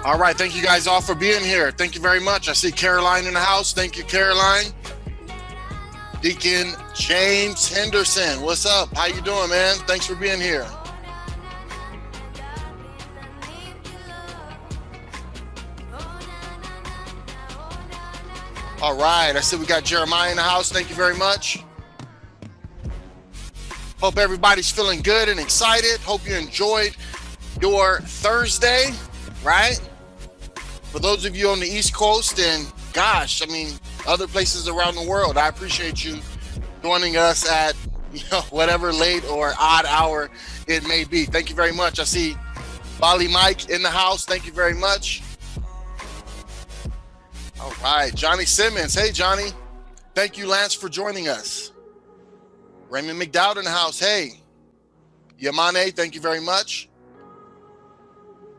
All right, thank you guys all for being here. Thank you very much. I see Caroline in the house. Thank you, Caroline. Deacon James Henderson, what's up? How you doing, man? Thanks for being here. All right, I see we got Jeremiah in the house. Thank you very much. Hope everybody's feeling good and excited. Hope you enjoyed your Thursday, right? For those of you on the East Coast and gosh, I mean, other places around the world, I appreciate you joining us at whatever late or odd hour it may be. Thank you very much. I see Bali Mike in the house. Thank you very much. All right, Johnny Simmons. Hey, Johnny. Thank you, Lance, for joining us. Raymond McDowd in the house. Hey. Yamane, thank you very much.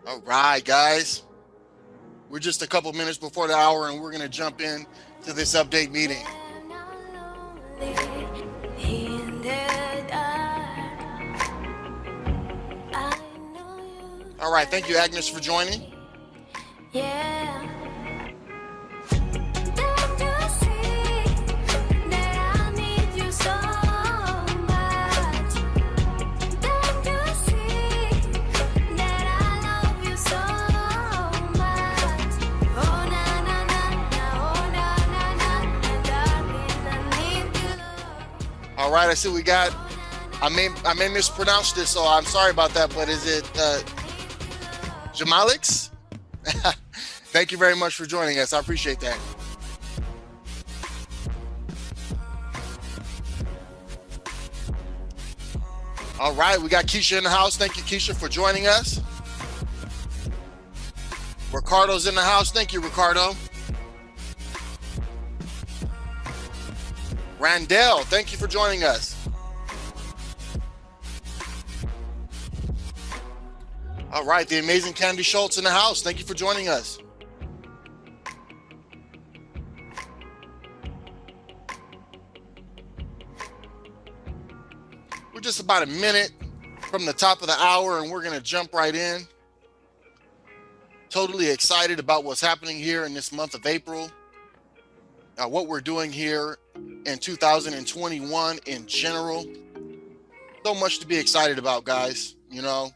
All right, guys. We're just a couple minutes before the hour, and we're going to jump in to this update meeting. All right, thank you, Agnes, for joining. Yeah. All right, I see we got, I may mispronounce this, so I'm sorry about that, but is it Jamalix? Thank you very much for joining us. I appreciate that. All right, we got Keisha in the house. Thank you, Keisha, for joining us. Ricardo's in the house. Thank you, Ricardo. Randall, thank you for joining us. All right, the amazing Candy Schultz in the house. Thank you for joining us. We're just about a minute from the top of the hour, and we're going to jump right in. Totally excited about what's happening here in this month of April. What we're doing here in 2021 in general. So much to be excited about, guys. You know,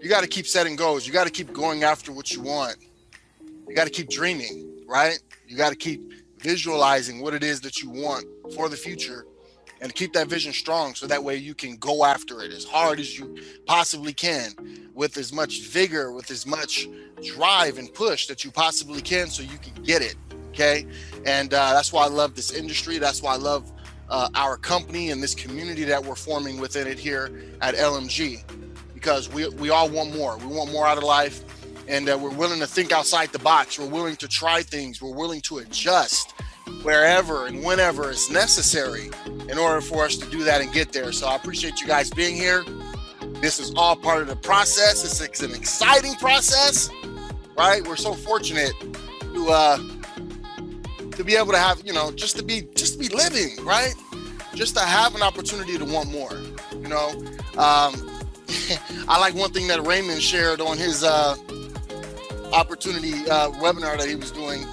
you got to keep setting goals. You got to keep going after what you want. You got to keep dreaming, right? You got to keep visualizing what it is that you want for the future and keep that vision strong so that way you can go after it as hard as you possibly can with as much vigor, with as much drive and push that you possibly can so you can get it. Okay. And that's why I love this industry. That's why I love our company and this community that we're forming within it here at LMG, because we all want more. We want more out of life, and we're willing to think outside the box. We're willing to try things. We're willing to adjust wherever and whenever it's necessary in order for us to do that and get there. So I appreciate you guys being here. This is all part of the process. It's an exciting process, right? We're so fortunate to be able to have, just to be living, right? Just to have an opportunity to want more, I like one thing that Raymond shared on his opportunity webinar that he was doing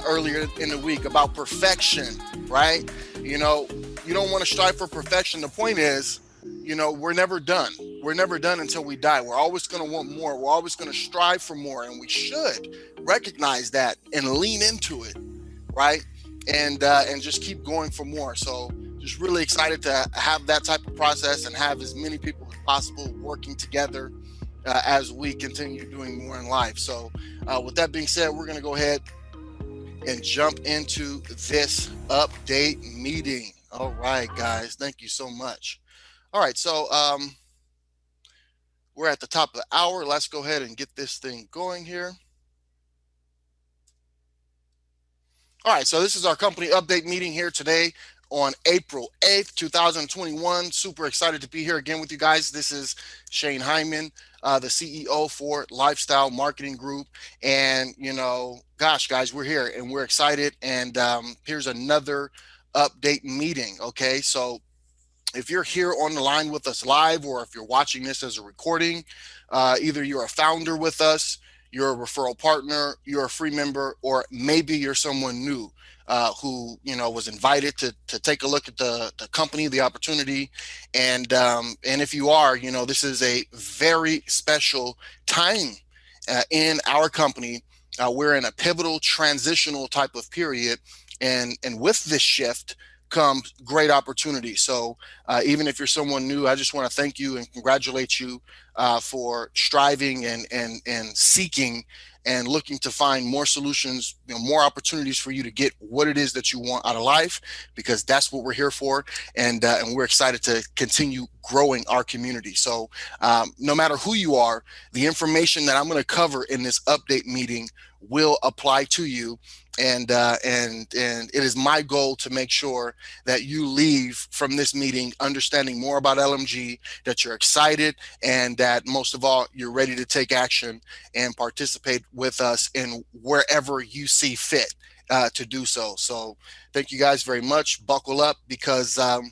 earlier in the week about perfection, right? You don't want to strive for perfection. The point is, we're never done. We're never done until we die. We're always going to want more. We're always going to strive for more, and we should recognize that and lean into it, right? And just keep going for more. So just really excited to have that type of process and have as many people as possible working together as we continue doing more in life. So with that being said, we're going to go ahead and jump into this update meeting. All right, guys, thank you so much. All right, so we're at the top of the hour. Let's go ahead and get this thing going here. All right, so this is our company update meeting here today on April 8th, 2021. Super excited to be here again with you guys. This is Shane Hyman, the CEO for Lifestyle Marketing Group. And, gosh, guys, we're here and we're excited. And here's another update meeting. Okay. So if you're here on the line with us live, or if you're watching this as a recording, either you're a founder with us, you're a referral partner, you're a free member, or maybe you're someone new who was invited to take a look at the company, the opportunity, and if you are, this is a very special time in our company. We're in a pivotal transitional type of period, and with this shift comes great opportunity. So even if you're someone new, I just want to thank you and congratulate you for striving and seeking and looking to find more solutions, more opportunities for you to get what it is that you want out of life, because that's what we're here for. And we're excited to continue growing our community. So no matter who you are, the information that I'm going to cover in this update meeting will apply to you. And it is my goal to make sure that you leave from this meeting understanding more about LMG, that you're excited, and that most of all, you're ready to take action and participate with us in wherever you see fit to do so. So thank you guys very much. Buckle up, because I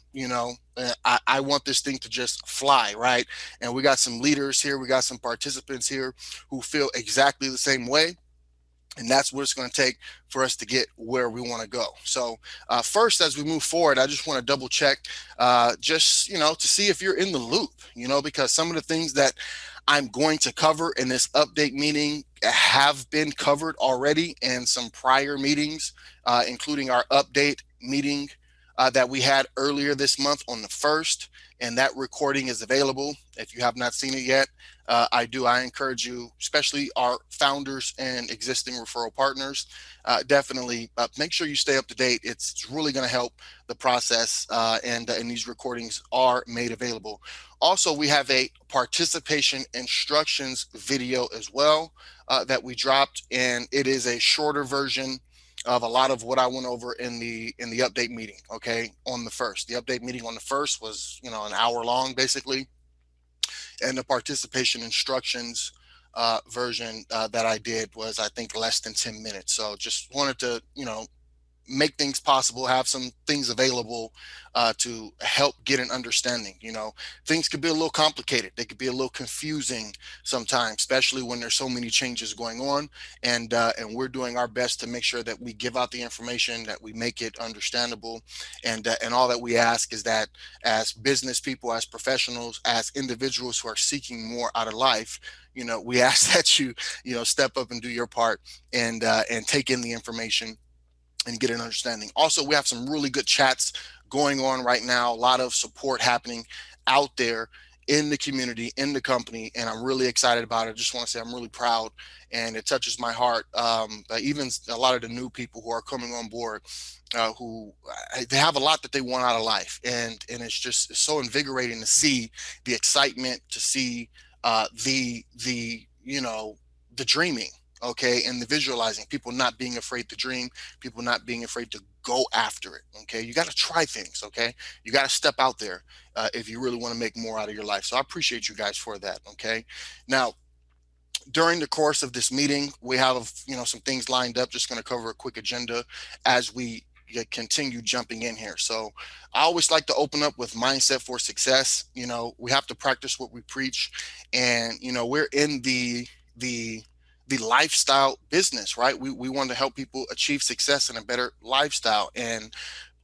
want this thing to just fly, right? And we got some leaders here, we got some participants here who feel exactly the same way. And that's what it's going to take for us to get where we want to go. So first, as we move forward, I just want to double check to see if you're in the loop, because some of the things that I'm going to cover in this update meeting have been covered already in some prior meetings, including our update meeting that we had earlier this month on the 1st. And that recording is available. If you have not seen it yet, I encourage you, especially our founders and existing referral partners, definitely make sure you stay up to date. It's really going to help the process, and these recordings are made available. Also, we have a participation instructions video as well that we dropped, and it is a shorter version of a lot of what I went over in the update meeting. Okay, on the 1st, the update meeting on the 1st was an hour long basically, and the participation instructions version that I did was, I think, less than 10 minutes. So just wanted to make things possible, have some things available to help get an understanding. Things could be a little complicated. They could be a little confusing sometimes, especially when there's so many changes going on. And we're doing our best to make sure that we give out the information, that we make it understandable. And all that we ask is that as business people, as professionals, as individuals who are seeking more out of life, we ask that you step up and do your part and take in the information and get an understanding. Also, we have some really good chats going on right now, a lot of support happening out there in the community, in the company, and I'm really excited about it. I just want to say I'm really proud, and it touches my heart. Even a lot of the new people who are coming on board, who they have a lot that they want out of life, and it's so invigorating to see the excitement, to see the dreaming, okay, and the visualizing, people not being afraid to dream, people not being afraid to go after it. Okay, you got to try things. Okay, you got to step out there if you really want to make more out of your life. So I appreciate you guys for that. Okay, now during the course of this meeting, we have some things lined up. Just going to cover a quick agenda as we continue jumping in here. So I always like to open up with mindset for success. We have to practice what we preach, and we're in the lifestyle business, right? We want to help people achieve success and a better lifestyle, and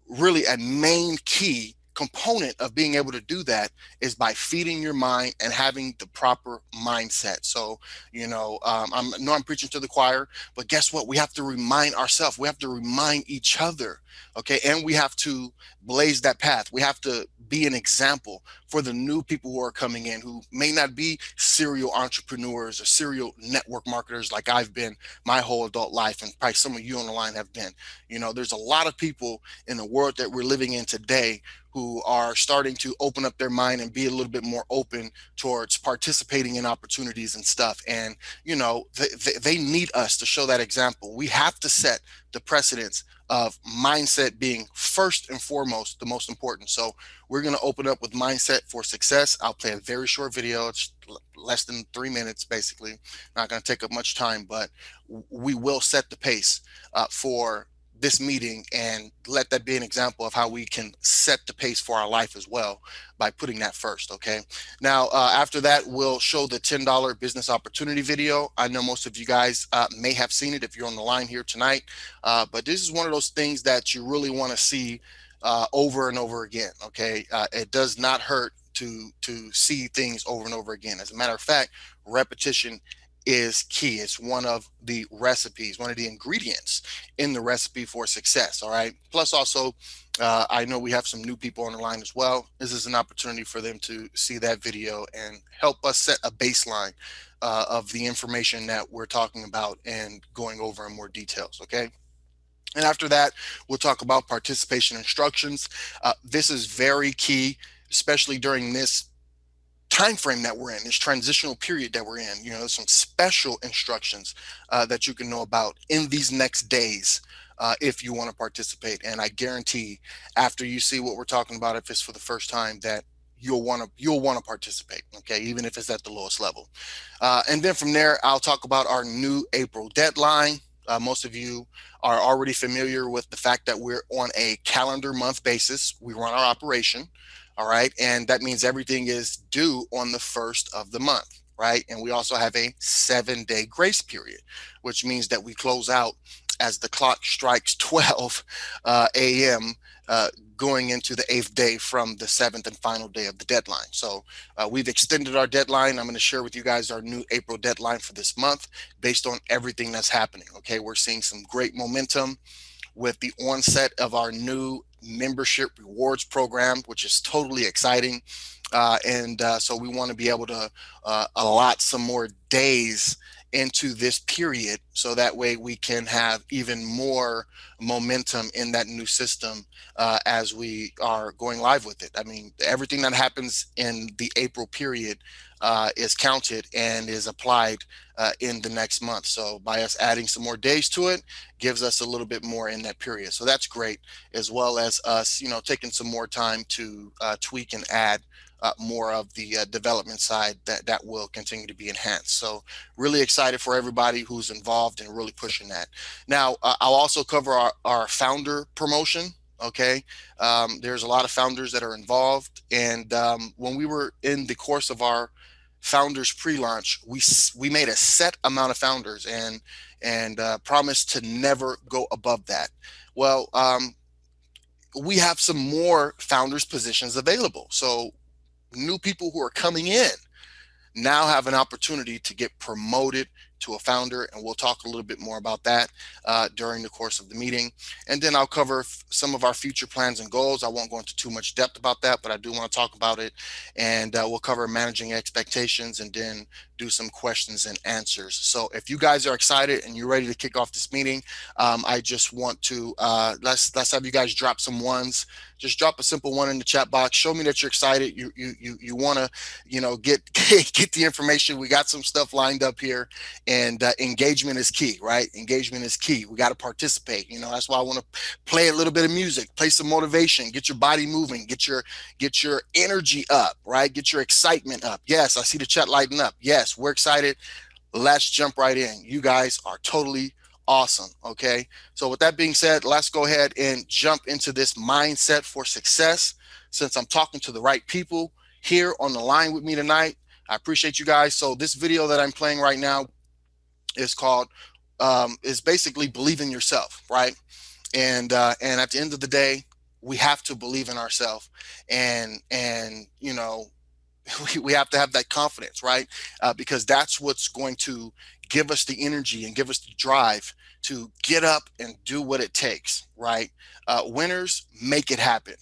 really a main key component of being able to do that is by feeding your mind and having the proper mindset. So, I'm preaching to the choir, but guess what? We have to remind ourselves, we have to remind each other, okay? And we have to blaze that path. We have to be an example for the new people who are coming in, who may not be serial entrepreneurs or serial network marketers like I've been my whole adult life, and probably some of you on the line have been. There's a lot of people in the world that we're living in today who are starting to open up their mind and be a little bit more open towards participating in opportunities and stuff. And, you know, they need us to show that example. We have to set the precedence of mindset being first and foremost the most important. So we're going to open up with mindset for success. I'll play a very short video. It's less than 3 minutes, basically. Not going to take up much time, but we will set the pace for this meeting and let that be an example of how we can set the pace for our life as well by putting that first. Okay. Now, after that, we'll show the $10 business opportunity video. I know most of you guys may have seen it if you're on the line here tonight, but this is one of those things that you really want to see over and over again. Okay. It does not hurt to see things over and over again. As a matter of fact, repetition is key. It's one of the recipes, one of the ingredients in the recipe for success. All right. Plus, also, I know we have some new people on the line as well. This is an opportunity for them to see that video and help us set a baseline of the information that we're talking about and going over in more details. Okay. And after that, we'll talk about participation instructions. This is very key, especially during this time frame that we're in, this transitional period that we're in. You know, there's some special instructions that you can know about in these next days if you want to participate. And I guarantee after you see what we're talking about, if it's for the first time, that you'll want to participate. Okay, even if it's at the lowest level. And then from there, I'll talk about our new April deadline. Most of you are already familiar with the fact that we're on a calendar month basis. We run our operation. All right. And that means everything is due on the first of the month. Right. And we also have a 7-day grace period, which means that we close out as the clock strikes 12 a.m. Going into the 8th day from the 7th and final day of the deadline. So we've extended our deadline. I'm going to share with you guys our new April deadline for this month based on everything that's happening. Okay. We're seeing some great momentum with the onset of our new membership rewards program, which is totally exciting. So we want to be able to allot some more days into this period so that way we can have even more momentum in that new system as we are going live with it. I mean, everything that happens in the April period is counted and is applied in the next month. So by us adding some more days to it gives us a little bit more in that period. So that's great, as well as us, you know, taking some more time to tweak and add more of the development side that will continue to be enhanced. So really excited for everybody who's involved and really pushing that. Now, I'll also cover our founder promotion. Okay. There's a lot of founders that are involved. And when we were in the course of our founders pre-launch, we made a set amount of founders and promised to never go above that. Well, we have some more founders positions available. So new people who are coming in now have an opportunity to get promoted to a founder, and we'll talk a little bit more about that during the course of the meeting. And then I'll cover some of our future plans and goals. I won't go into too much depth about that, but I do want to talk about it. And we'll cover managing expectations and then do some questions and answers. So if you guys are excited and you're ready to kick off this meeting, I just want to let's have you guys drop some ones. Just drop a simple one in the chat box. Show me that you're excited. You want to, you know, get the information. We got some stuff lined up here, and engagement is key, right? Engagement is key. We got to participate. You know, that's why I want to play a little bit of music, play some motivation, get your body moving, get your energy up, right? Get your excitement up. Yes, I see the chat lighting up. Yes, we're excited. Let's jump right in. You guys are totally awesome. Okay. So with that being said, let's go ahead and jump into this mindset for success. Since I'm talking to the right people here on the line with me tonight, I appreciate you guys. So this video that I'm playing right now is called, is basically believe in yourself, right? And at the end of the day, we have to believe in ourselves, and you know, we have to have that confidence, right? Because that's what's going to give us the energy and give us the drive to get up and do what it takes, right? Winners make it happen.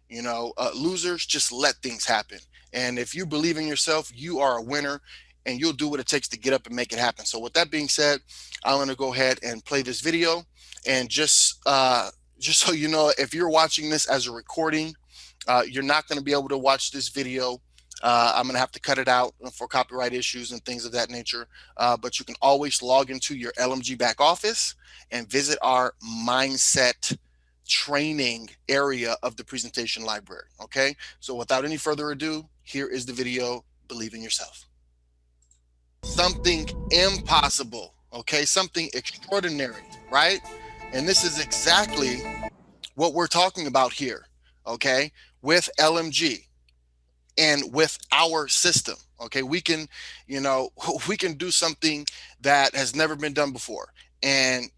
You know, losers just let things happen. And if you believe in yourself, you are a winner, and you'll do what it takes to get up and make it happen. So with that being said, I'm going to go ahead and play this video. And just so you know, if you're watching this as a recording, You're not going to be able to watch this video. I'm going to have to cut it out for copyright issues and things of that nature. But you can always log into your LMG back office and visit our mindset training area of the presentation library. Okay, so without any further ado, here is the video. Believe in yourself. Something impossible, okay, something extraordinary, right? And this is exactly what we're talking about here, okay, with LMG and with our system. Okay, we can, we can do something that has never been done before. And,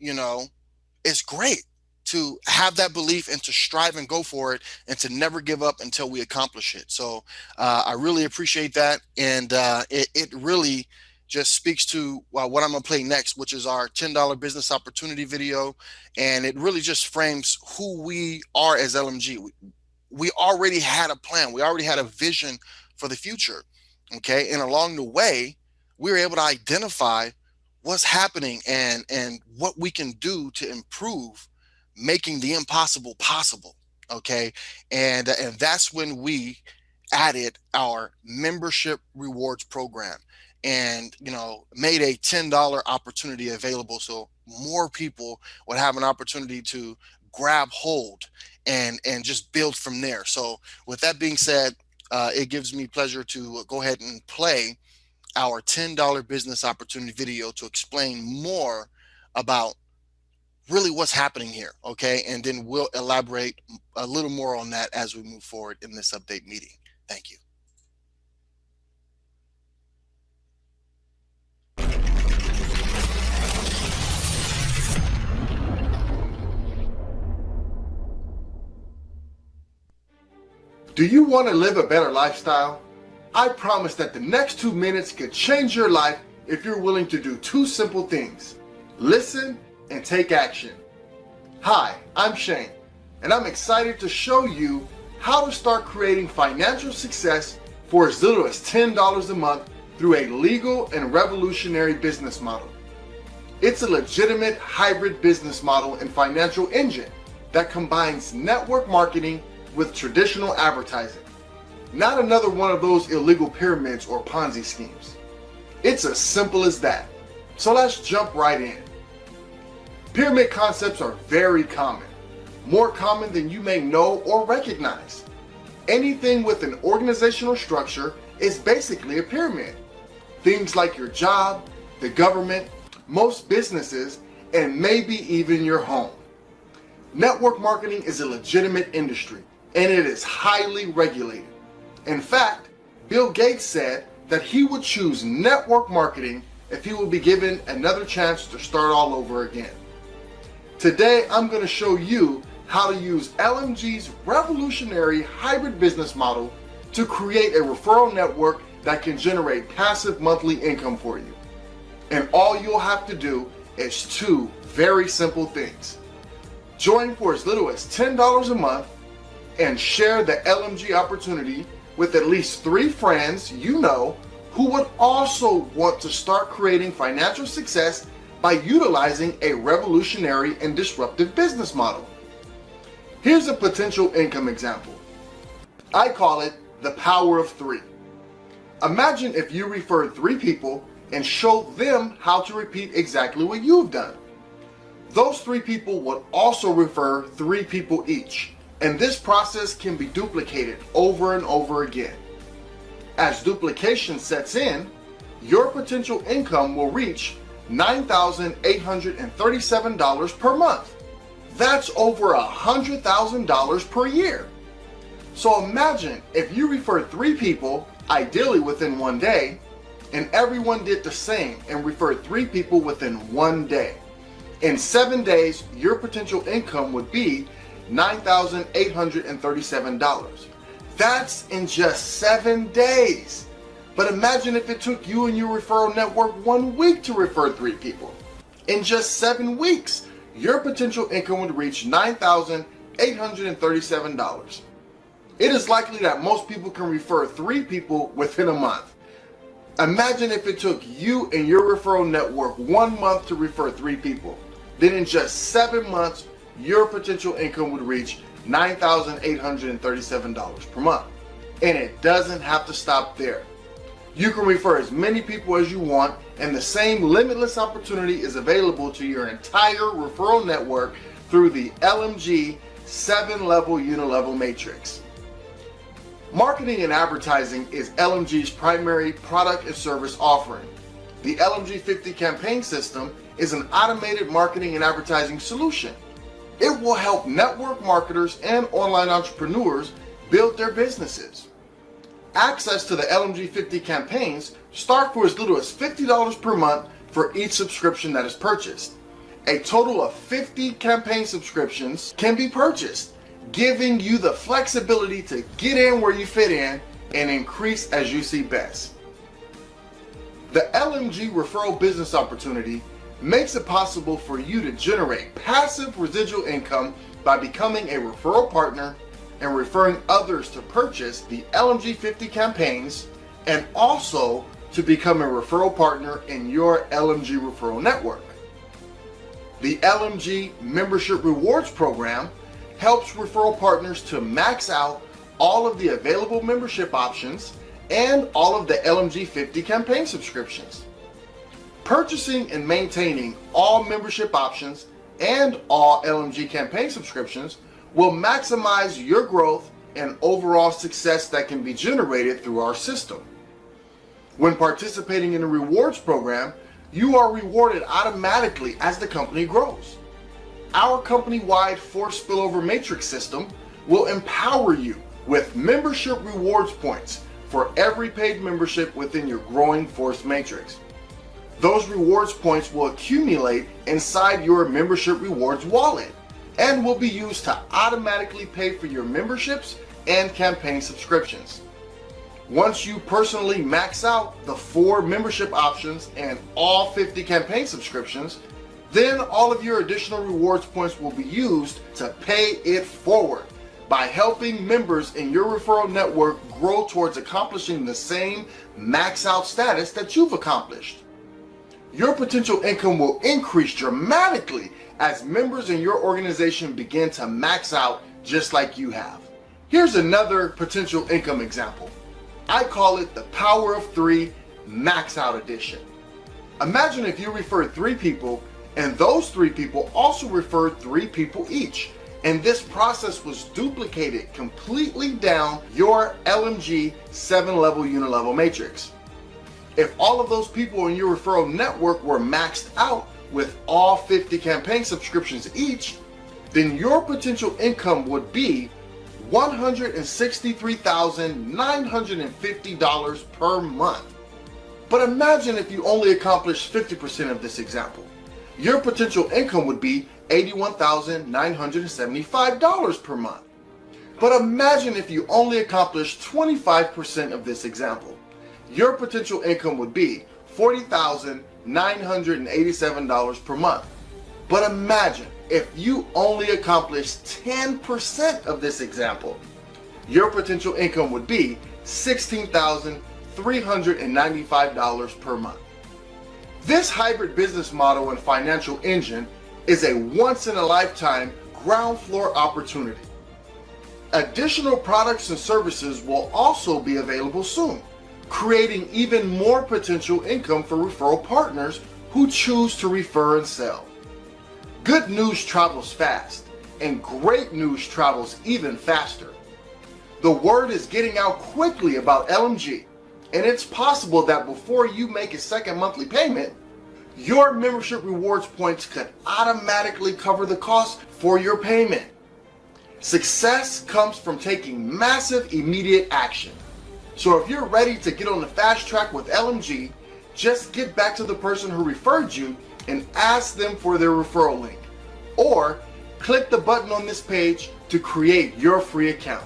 it's great to have that belief and to strive and go for it and to never give up until we accomplish it. So I really appreciate that. And it really just speaks to what I'm going to play next, which is our $10 business opportunity video. And it really just frames who we are as LMG. We already had a plan. We already had a vision for the future. Okay. And along the way, we were able to identify what's happening and what we can do to improve making the impossible possible. Okay. And that's when we added our membership rewards program and, made a $10 opportunity available. So more people would have an opportunity to grab hold and just build from there. So with that being said, it gives me pleasure to go ahead and play our $10 business opportunity video to explain more about really what's happening here. Okay. And then we'll elaborate a little more on that as we move forward in this update meeting. Thank you. Do you want to live a better lifestyle? I promise that the next 2 minutes could change your life if you're willing to do 2 simple things. Listen and take action. Hi, I'm Shane, and I'm excited to show you how to start creating financial success for as little as $10 a month through a legal and revolutionary business model. It's a legitimate hybrid business model and financial engine that combines network marketing with traditional advertising. Not another one of those illegal pyramids or Ponzi schemes. It's as simple as that. So let's jump right in. Pyramid concepts are very common, more common than you may know or recognize. Anything with an organizational structure is basically a pyramid. Things like your job, the government, most businesses, and maybe even your home. Network marketing is a legitimate industry, and it is highly regulated. In fact, Bill Gates said that he would choose network marketing if he would be given another chance to start all over again. Today, I'm going to show you how to use LMG's revolutionary hybrid business model to create a referral network that can generate passive monthly income for you. And all you'll have to do is 2 very simple things. Join for as little as $10 a month and share the LMG opportunity with at least 3 friends you know who would also want to start creating financial success by utilizing a revolutionary and disruptive business model. Here's a potential income example. I call it the power of 3. Imagine if you referred 3 people and showed them how to repeat exactly what you've done. Those 3 people would also refer 3 people each, and this process can be duplicated over and over again. As duplication sets in, your potential income will reach $9,837 per month. That's over $100,000 per year. So imagine if you referred 3 people, ideally within 1 day, and everyone did the same and referred 3 people within 1 day. In 7 days, your potential income would be $9,837. That's in just 7 days. But imagine if it took you and your referral network 1 week to refer 3 people. In just 7 weeks, your potential income would reach $9,837. It is likely that most people can refer 3 people within a month. Imagine if it took you and your referral network 1 month to refer 3 people. Then in just 7 months, your potential income would reach $9,837 per month. And it doesn't have to stop there. You can refer as many people as you want, and the same limitless opportunity is available to your entire referral network through the LMG 7-level unilevel matrix. Marketing and advertising is LMG's primary product and service offering. The LMG 50 campaign system is an automated marketing and advertising solution. It will help network marketers and online entrepreneurs build their businesses. Access to the LMG 50 campaigns start for as little as $50 per month for each subscription that is purchased. A total of 50 campaign subscriptions can be purchased, giving you the flexibility to get in where you fit in and increase as you see best. The LMG referral business opportunity makes it possible for you to generate passive residual income by becoming a referral partner and referring others to purchase the LMG 50 campaigns, and also to become a referral partner in your LMG referral network. The LMG Membership Rewards Program helps referral partners to max out all of the available membership options and all of the LMG 50 campaign subscriptions. Purchasing and maintaining all membership options and all LMG campaign subscriptions will maximize your growth and overall success that can be generated through our system. When participating in the rewards program, you are rewarded automatically as the company grows. Our company-wide force spillover matrix system will empower you with membership rewards points for every paid membership within your growing force matrix. Those rewards points will accumulate inside your membership rewards wallet and will be used to automatically pay for your memberships and campaign subscriptions. Once you personally max out the 4 membership options and all 50 campaign subscriptions, then all of your additional rewards points will be used to pay it forward by helping members in your referral network grow towards accomplishing the same max out status that you've accomplished. Your potential income will increase dramatically as members in your organization begin to max out just like you have. Here's another potential income example. I call it the Power of 3 Max Out Edition. Imagine if you referred 3 people and those 3 people also referred 3 people each, and this process was duplicated completely down your LMG 7-level unilevel matrix. If all of those people in your referral network were maxed out with all 50 campaign subscriptions each, then your potential income would be $163,950 per month. But imagine if you only accomplished 50% of this example. Your potential income would be $81,975 per month. But imagine if you only accomplished 25% of this example. Your potential income would be $40,987 per month. But imagine if you only accomplished 10% of this example. Your potential income would be $16,395 per month. This hybrid business model and financial engine is a once-in-a-lifetime ground floor opportunity. Additional products and services will also be available soon, creating even more potential income for referral partners who choose to refer and sell. Good news travels fast, and great news travels even faster. The word is getting out quickly about LMG, and it's possible that before you make a second monthly payment, your membership rewards points could automatically cover the cost for your payment. Success comes from taking massive immediate action. So if you're ready to get on the fast track with LMG, just get back to the person who referred you and ask them for their referral link. Or click the button on this page to create your free account.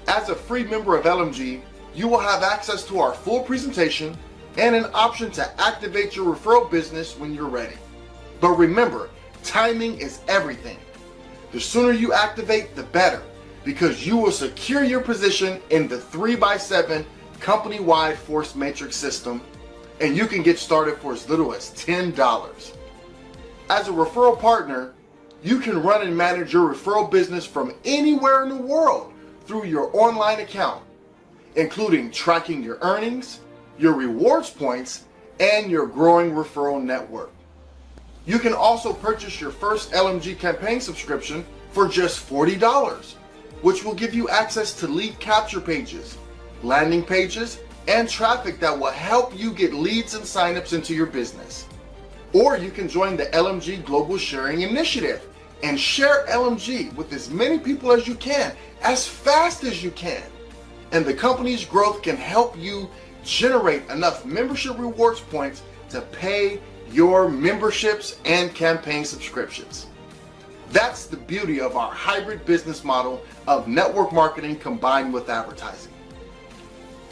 As a free member of LMG, you will have access to our full presentation and an option to activate your referral business when you're ready. But remember, timing is everything. The sooner you activate, the better, because you will secure your position in the 3x7 company-wide force matrix system, and you can get started for as little as $10. As a referral partner, You can run and manage your referral business from anywhere in the world through your online account, including tracking your earnings, your rewards points, and your growing referral network. You can also purchase your first LMG campaign subscription for just $40, which will give you access to lead capture pages, landing pages, and traffic that will help you get leads and signups into your business. Or you can join the LMG Global Sharing Initiative and share LMG with as many people as you can, as fast as you can. And the company's growth can help you generate enough membership rewards points to pay your memberships and campaign subscriptions. That's the beauty of our hybrid business model of network marketing combined with advertising.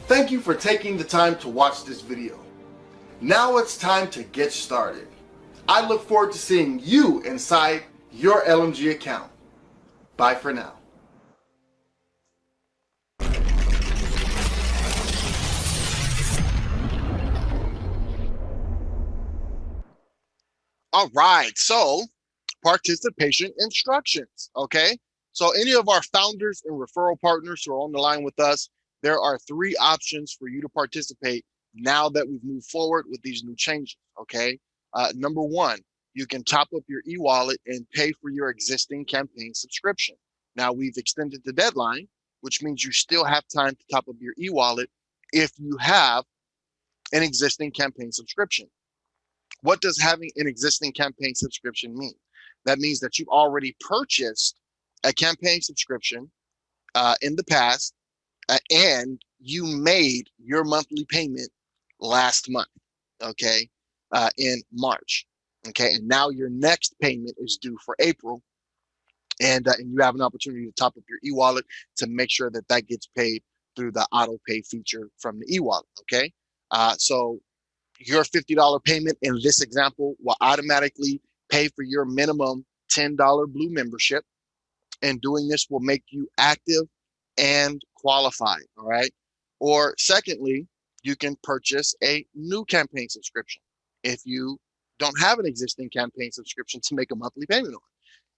Thank you for taking the time to watch this video. Now it's time to get started. I look forward to seeing you inside your LMG account. Bye for now. All right, so participation instructions, okay? So any of our founders and referral partners who are on the line with us, there are 3 options for you to participate now that we've moved forward with these new changes, okay? Number 1, you can top up your e-wallet and pay for your existing campaign subscription. Now we've extended the deadline, which means you still have time to top up your e-wallet if you have an existing campaign subscription. What does having an existing campaign subscription mean? That means that you've already purchased a campaign subscription in the past, and you made your monthly payment last month, okay, in March, okay, and now your next payment is due for April, and you have an opportunity to top up your e-wallet to make sure that that gets paid through the auto pay feature from the e-wallet, okay? So your $50 payment in this example will automatically pay for your minimum $10 Blue membership. And doing this will make you active and qualified, all right? Or secondly, you can purchase a new campaign subscription if you don't have an existing campaign subscription to make a monthly payment on.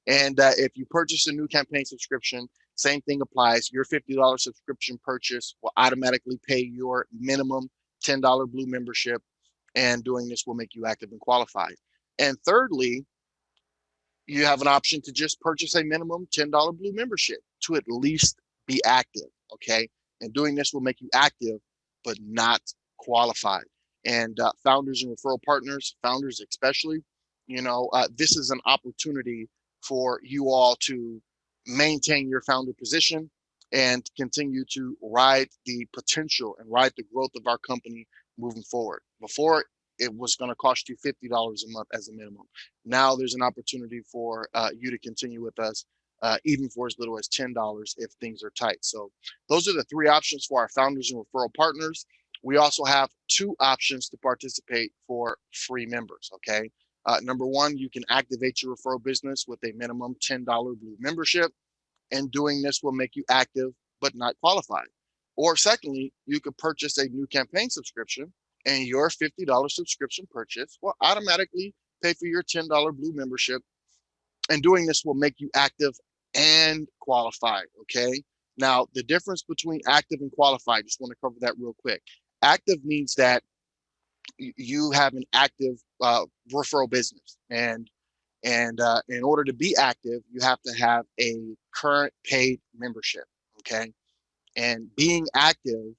And if you purchase a new campaign subscription, same thing applies. Your $50 subscription purchase will automatically pay your minimum $10 Blue membership, and doing this will make you active and qualified. And thirdly, you have an option to just purchase a minimum $10 Blue membership to at least be active, okay? And doing this will make you active, but not qualified. And founders and referral partners, founders especially, this is an opportunity for you all to maintain your founder position and continue to ride the potential and ride the growth of our company moving forward. Before, it was going to cost you $50 a month as a minimum. Now there's an opportunity for you to continue with us, even for as little as $10 if things are tight. So those are the 3 options for our founders and referral partners. We also have 2 options to participate for free members, okay? Number 1, you can activate your referral business with a minimum $10 Blue membership, and doing this will make you active but not qualified. Or secondly, you could purchase a new campaign subscription, and your $50 subscription purchase will automatically pay for your $10 Blue membership, and doing this will make you active and qualified, okay? Now, the difference between active and qualified, just want to cover that real quick. Active means that you have an active referral business, and in order to be active, you have to have a current paid membership, okay? And being active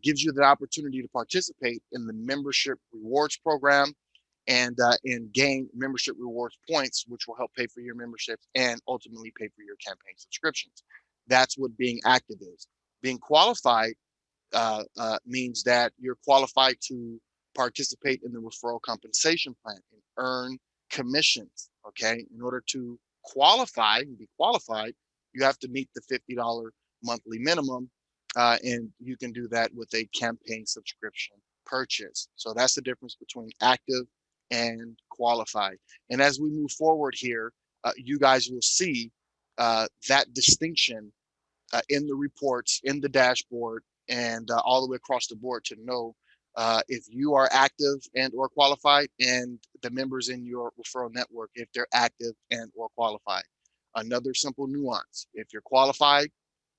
gives you the opportunity to participate in the membership rewards program and gain membership rewards points, which will help pay for your memberships and ultimately pay for your campaign subscriptions. That's what being active is. Being qualified means that you're qualified to participate in the referral compensation plan and earn commissions, okay? In order to qualify and be qualified, you have to meet the $50 monthly minimum, and you can do that with a campaign subscription purchase. So that's the difference between active and qualified. And as we move forward here, you guys will see that distinction in the reports, in the dashboard, and all the way across the board to know if you are active and or qualified, and the members in your referral network, if they're active and or qualified. Another simple nuance: if you're qualified,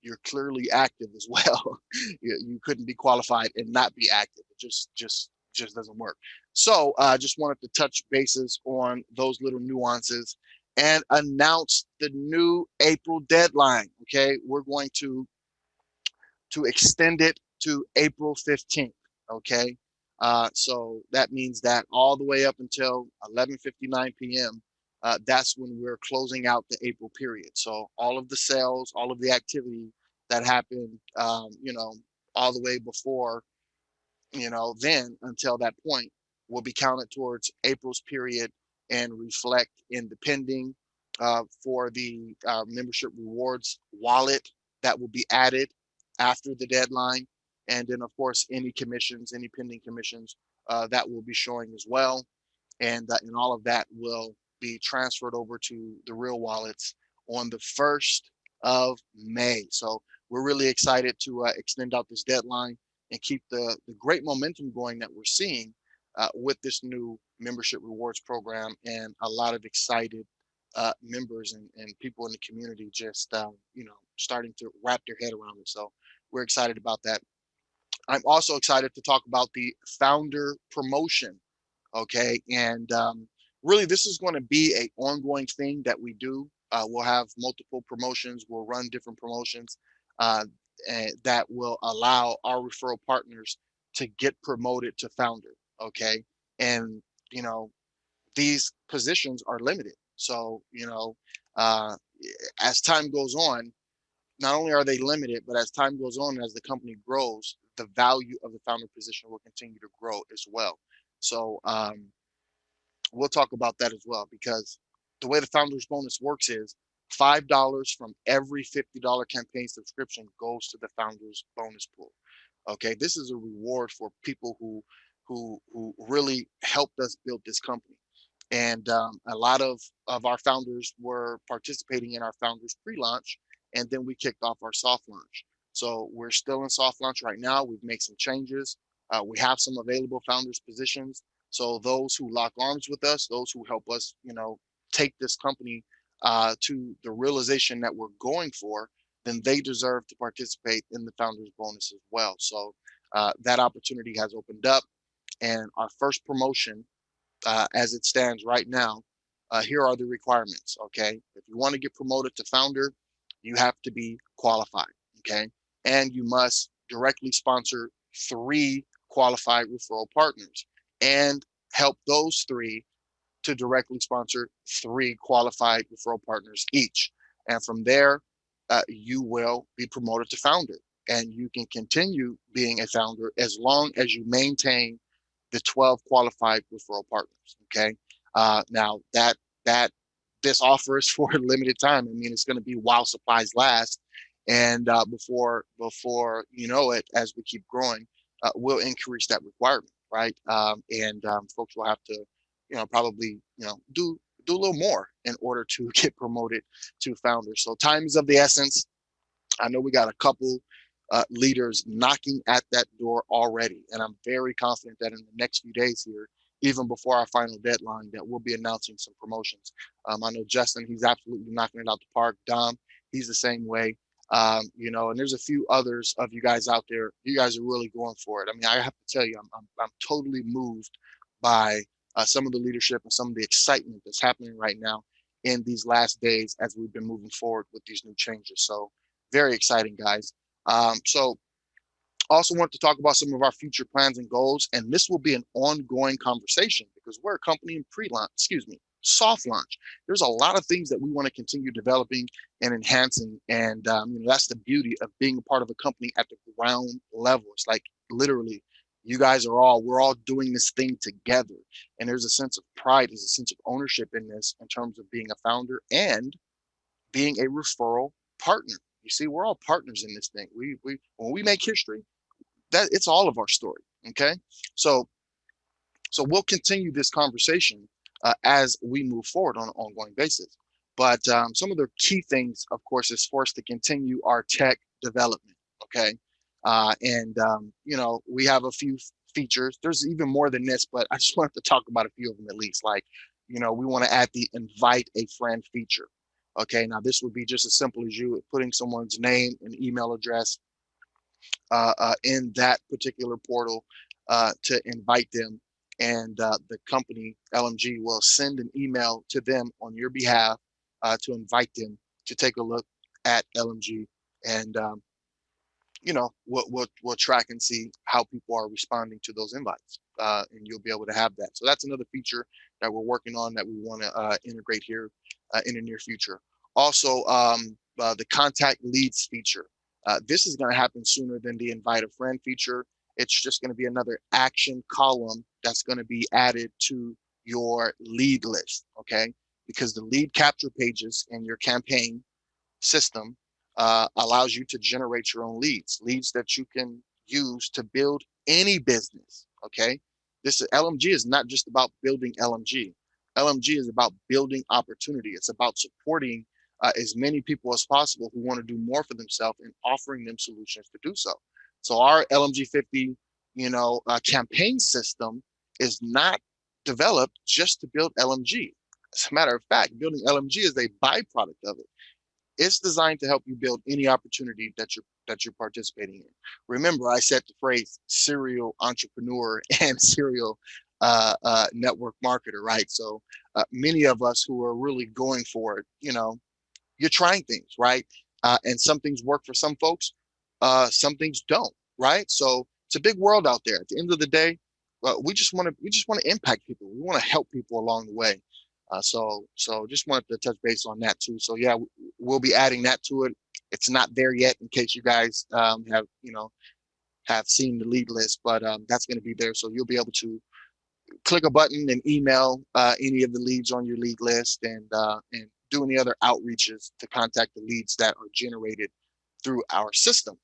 you're clearly active as well. You couldn't be qualified and not be active. It just doesn't work. So I just wanted to touch bases on those little nuances and announce the new April deadline. Okay, we're going to extend it to April 15th. Okay. So that means that all the way up until 11:59 p.m., that's when we're closing out the April period. So all of the sales, all of the activity that happened, all the way before, then until that point will be counted towards April's period and reflect in the pending for the membership rewards wallet that will be added after the deadline. And then, of course, any commissions, any pending commissions that will be showing as well. And all of that will be transferred over to the real wallets on the 1st of May. So we're really excited to extend out this deadline and keep the great momentum going that we're seeing with this new membership rewards program, and a lot of excited members and people in the community just starting to wrap their head around it. So we're excited about that. I'm also excited to talk about the founder promotion. Okay, and really this is going to be a ongoing thing that we do. We'll have multiple promotions. We'll run different promotions uh, that will allow our referral partners to get promoted to founder. Okay, and you know these positions are limited. So uh, as time goes on, not only are they limited, but as time goes on, as the company grows, the value of the founder position will continue to grow as well. So we'll talk about that as well, because the way the founders bonus works is $5 from every $50 campaign subscription goes to the founders bonus pool. Okay, this is a reward for people who really helped us build this company. And a lot of our founders were participating in our founders pre-launch, and then we kicked off our soft launch. So we're still in soft launch right now. We've made some changes. We have some available founders positions. So those who lock arms with us, those who help us, take this company to the realization that we're going for, then they deserve to participate in the founders bonus as well. So that opportunity has opened up, and our first promotion, as it stands right now, here are the requirements. Okay, if you want to get promoted to founder, you have to be qualified. Okay, and you must directly sponsor 3 qualified referral partners and help those 3 to directly sponsor 3 qualified referral partners each. And from there, you will be promoted to founder. And you can continue being a founder as long as you maintain the 12 qualified referral partners. Okay. Now that this offer is for a limited time. I mean, it's going to be while supplies last, and before you know it, as we keep growing, we'll increase that requirement, right? And folks will have to, probably, do a little more in order to get promoted to founders. So time is of the essence. I know we got a couple leaders knocking at that door already, and I'm very confident that in the next few days here, even before our final deadline, that we'll be announcing some promotions. I know Justin, he's absolutely knocking it out the park. Dom, he's the same way. And there's a few others of you guys out there. You guys are really going for it. I mean, I have to tell you, I'm totally moved by some of the leadership and some of the excitement that's happening right now in these last days as we've been moving forward with these new changes. So very exciting, guys. So also want to talk about some of our future plans and goals, and this will be an ongoing conversation because we're a company in soft launch. There's a lot of things that we want to continue developing and enhancing, and that's the beauty of being a part of a company at the ground level. It's like literally, we're all doing this thing together, and there's a sense of pride, there's a sense of ownership in this in terms of being a founder and being a referral partner. You see, we're all partners in this thing. We when we make history, that it's all of our story. Okay, so we'll continue this conversation as we move forward on an ongoing basis. But some of the key things, of course, is for us to continue our tech development. Okay, and we have a few features. There's even more than this, but I just wanted to talk about a few of them at least. Like, we want to add the invite a friend feature. Okay, now this would be just as simple as you putting someone's name and email address in that particular portal to invite them. And the company, LMG, will send an email to them on your behalf to invite them to take a look at LMG. And we'll track and see how people are responding to those invites, and you'll be able to have that. So that's another feature that we're working on that we want to integrate here in the near future. Also, the contact leads feature. This is going to happen sooner than the invite a friend feature. It's just going to be another action column that's going to be added to your lead list, okay? Because the lead capture pages in your campaign system allows you to generate your own leads that you can use to build any business. Okay, this LMG is not just about building LMG. LMG is about building opportunity. It's about supporting as many people as possible who want to do more for themselves and offering them solutions to do so. So our LMG 50, campaign system is not developed just to build LMG. As a matter of fact, building LMG is a byproduct of it. It's designed to help you build any opportunity that you're participating in. Remember, I said the phrase serial entrepreneur and serial network marketer, right? So many of us who are really going for it, you're trying things, right? And some things work for some folks, some things don't, right? So it's a big world out there. At the end of the day, we just want to impact people. We want to help people along the way. So just wanted to touch base on that too. So yeah, we'll be adding that to it. It's not there yet, in case you guys have seen the lead list, but that's going to be there. So you'll be able to click a button and email any of the leads on your lead list, and do any other outreaches to contact the leads that are generated through our system.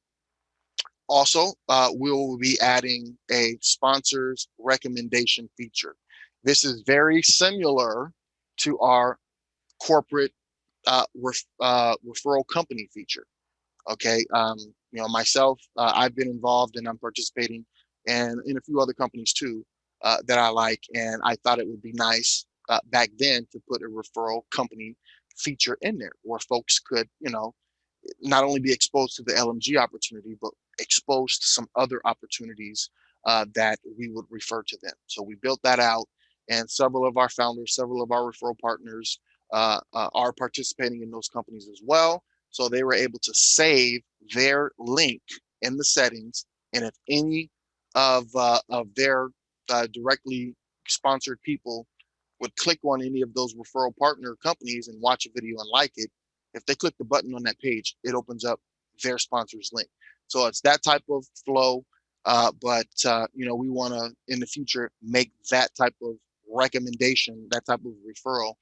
Also, we will be adding a sponsors recommendation feature. This is very similar to our corporate referral company feature. Okay, myself, I've been involved and I'm participating, and in a few other companies too that I like, and I thought it would be nice back then to put a referral company feature in there where folks could, not only be exposed to the LMG opportunity, but exposed to some other opportunities that we would refer to them. So we built that out, and several of our founders, several of our referral partners are participating in those companies as well. So they were able to save their link in the settings, and if any of their directly sponsored people would click on any of those referral partner companies and watch a video and like it, if they click the button on that page, it opens up their sponsor's link. So it's that type of flow. But we want to in the future make that type of recommendation, that type of referral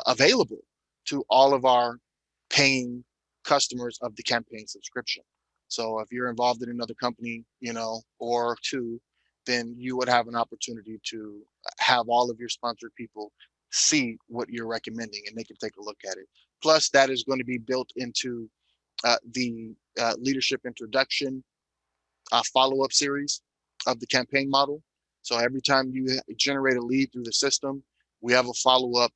available to all of our paying customers of the campaign subscription. So if you're involved in another company, or two, then you would have an opportunity to have all of your sponsored people see what you're recommending, and they can take a look at it. Plus, that is going to be built into the leadership introduction follow-up series of the campaign model. So every time you generate a lead through the system, we have a follow-up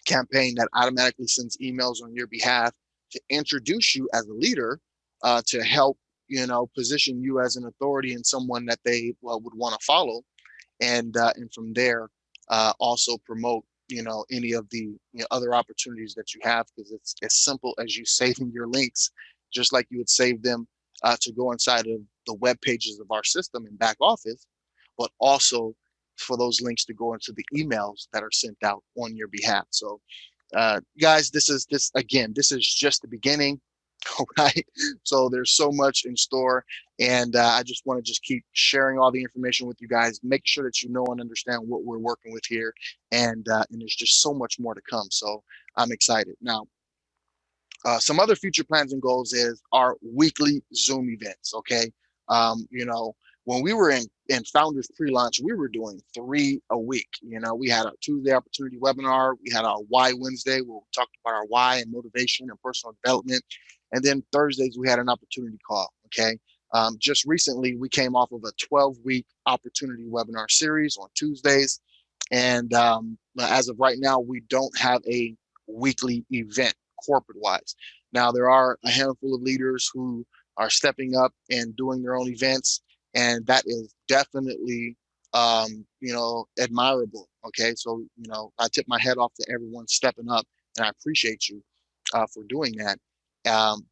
campaign that automatically sends emails on your behalf to introduce you as a leader, to help position you as an authority and someone that they would want to follow, and from there also promote any of the other opportunities that you have, because it's as simple as you saving your links, just like you would save them to go inside of the web pages of our system in back office, but also for those links to go into the emails that are sent out on your behalf. So guys, this is just the beginning. All right, so there's so much in store, and I just want to just keep sharing all the information with you guys, make sure that you know and understand what we're working with here, and there's just so much more to come. So I'm excited. Now, some other future plans and goals is our weekly Zoom events. Okay, when we were in Founders Pre-Launch, we were doing 3 a week. We had a Tuesday Opportunity webinar, we had our Why Wednesday, where we talked about our why and motivation and personal development, and then Thursdays we had an opportunity call. Okay, Just recently, we came off of a 12-week opportunity webinar series on Tuesdays. And as of right now, we don't have a weekly event corporate-wise. Now, there are a handful of leaders who are stepping up and doing their own events, and that is definitely, admirable. Okay, so I tip my head off to everyone stepping up, and I appreciate you for doing that.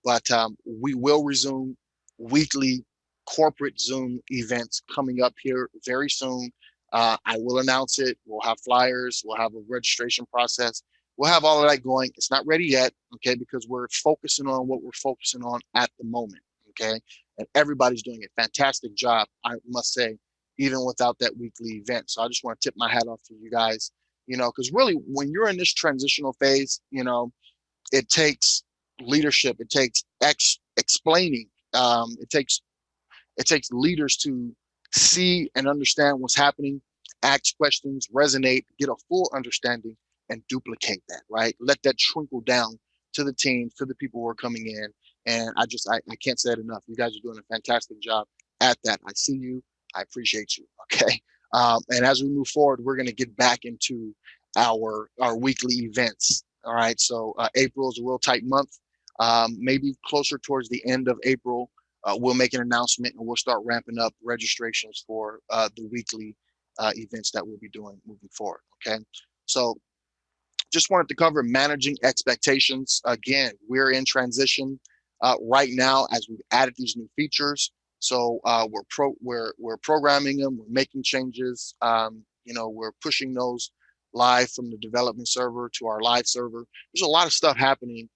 But we will resume weekly corporate Zoom events coming up here very soon. I will announce it. We'll have flyers. We'll have a registration process. We'll have all of that going. It's not ready yet, okay, because we're focusing on what we're focusing on at the moment, okay? And everybody's doing a fantastic job, I must say, even without that weekly event. So I just want to tip my hat off to you guys, because really when you're in this transitional phase, it takes leadership. It takes explaining. It takes leaders to see and understand what's happening, ask questions, resonate, get a full understanding, and duplicate that, right? Let that trickle down to the teams, to the people who are coming in. And I can't say it enough. You guys are doing a fantastic job at that. I see you. I appreciate you. Okay. And as we move forward, we're going to get back into our weekly events. All right. So April is a real tight month. Maybe closer towards the end of April, we'll make an announcement and we'll start ramping up registrations for the weekly events that we'll be doing moving forward. Okay. So just wanted to cover managing expectations. Again, we're in transition right now as we've added these new features. So we're programming them, we're making changes. We're pushing those live from the development server to our live server. There's a lot of stuff happening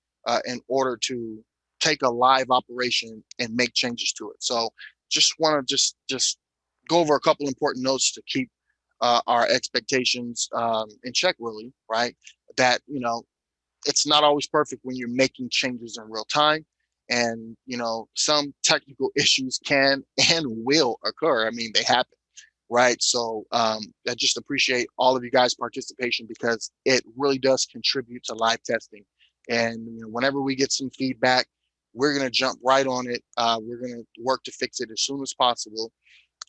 in order to take a live operation and make changes to it. So just want to just go over a couple important notes to keep our expectations in check, really, right? That it's not always perfect when you're making changes in real time, and some technical issues can and will occur. I mean, they happen, right? So I just appreciate all of you guys' participation because it really does contribute to live testing. And whenever we get some feedback, we're going to jump right on it. We're going to work to fix it as soon as possible.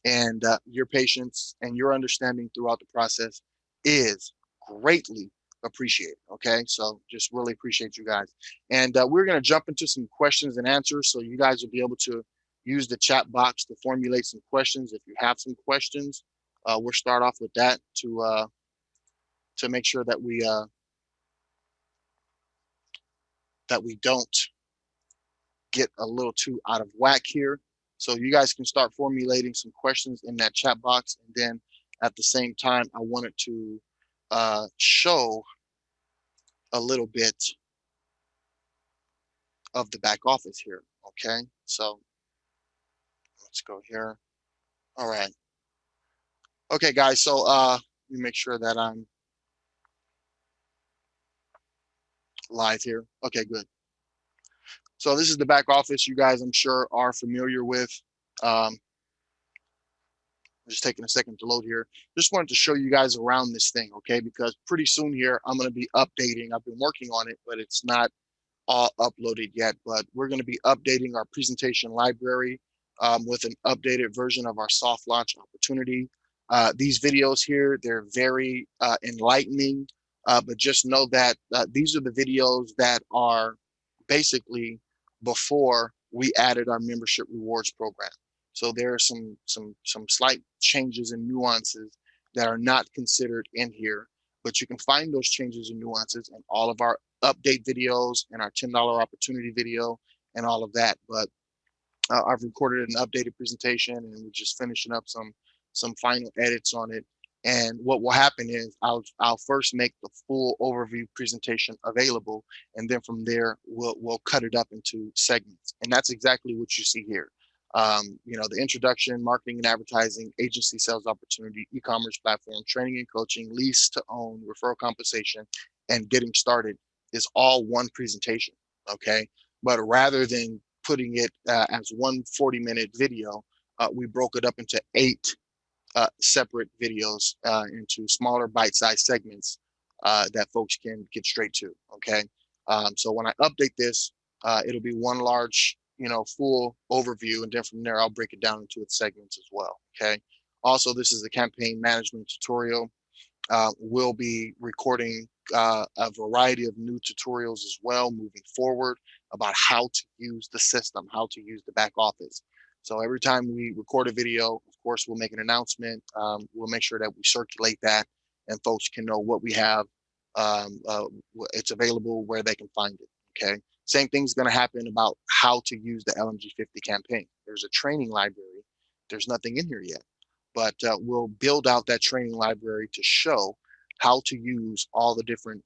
And your patience and your understanding throughout the process is greatly appreciated. Okay, so just really appreciate you guys. And we're going to jump into some questions and answers, so you guys will be able to use the chat box to formulate some questions. If you have some questions, we'll start off with that to make sure that we don't get a little too out of whack here. So you guys can start formulating some questions in that chat box. And then at the same time, I wanted to show a little bit of the back office here. Okay, so let's go here. All right. Okay, guys, so let me make sure that I'm live here. Okay, good. So this is the back office you guys, I'm sure, are familiar with. Just taking a second to load here. Just wanted to show you guys around this thing, okay? Because pretty soon here, I'm going to be updating. I've been working on it, but it's not all uploaded yet. But we're going to be updating our presentation library with an updated version of our soft launch opportunity. These videos here, they're very enlightening, but just know that these are the videos that are basically before we added our membership rewards program. So there are some slight changes and nuances that are not considered in here, but you can find those changes and nuances in all of our update videos and our $10 opportunity video and all of that. But I've recorded an updated presentation and we're just finishing up some final edits on it. And what will happen is I'll first make the full overview presentation available, and then from there we'll cut it up into segments. And that's exactly what you see here. The introduction, marketing and advertising, agency sales opportunity, e-commerce platform, training and coaching, lease to own, referral compensation, and getting started is all one presentation. Okay, but rather than putting it as one 40-minute video, we broke it up into 8 separate videos into smaller bite-sized segments that folks can get straight to. Okay, so when I update this, it'll be one large full overview, and then from there I'll break it down into its segments as well. Okay. Also, this is a campaign management tutorial. We'll be recording a variety of new tutorials as well moving forward about how to use the system, how to use the back office. So every time we record a video, of course, we'll make an announcement. We'll make sure that we circulate that and folks can know what we have. It's available where they can find it. Okay. Same thing's going to happen about how to use the LMG 50 campaign. There's a training library. There's nothing in here yet, but we'll build out that training library to show how to use all the different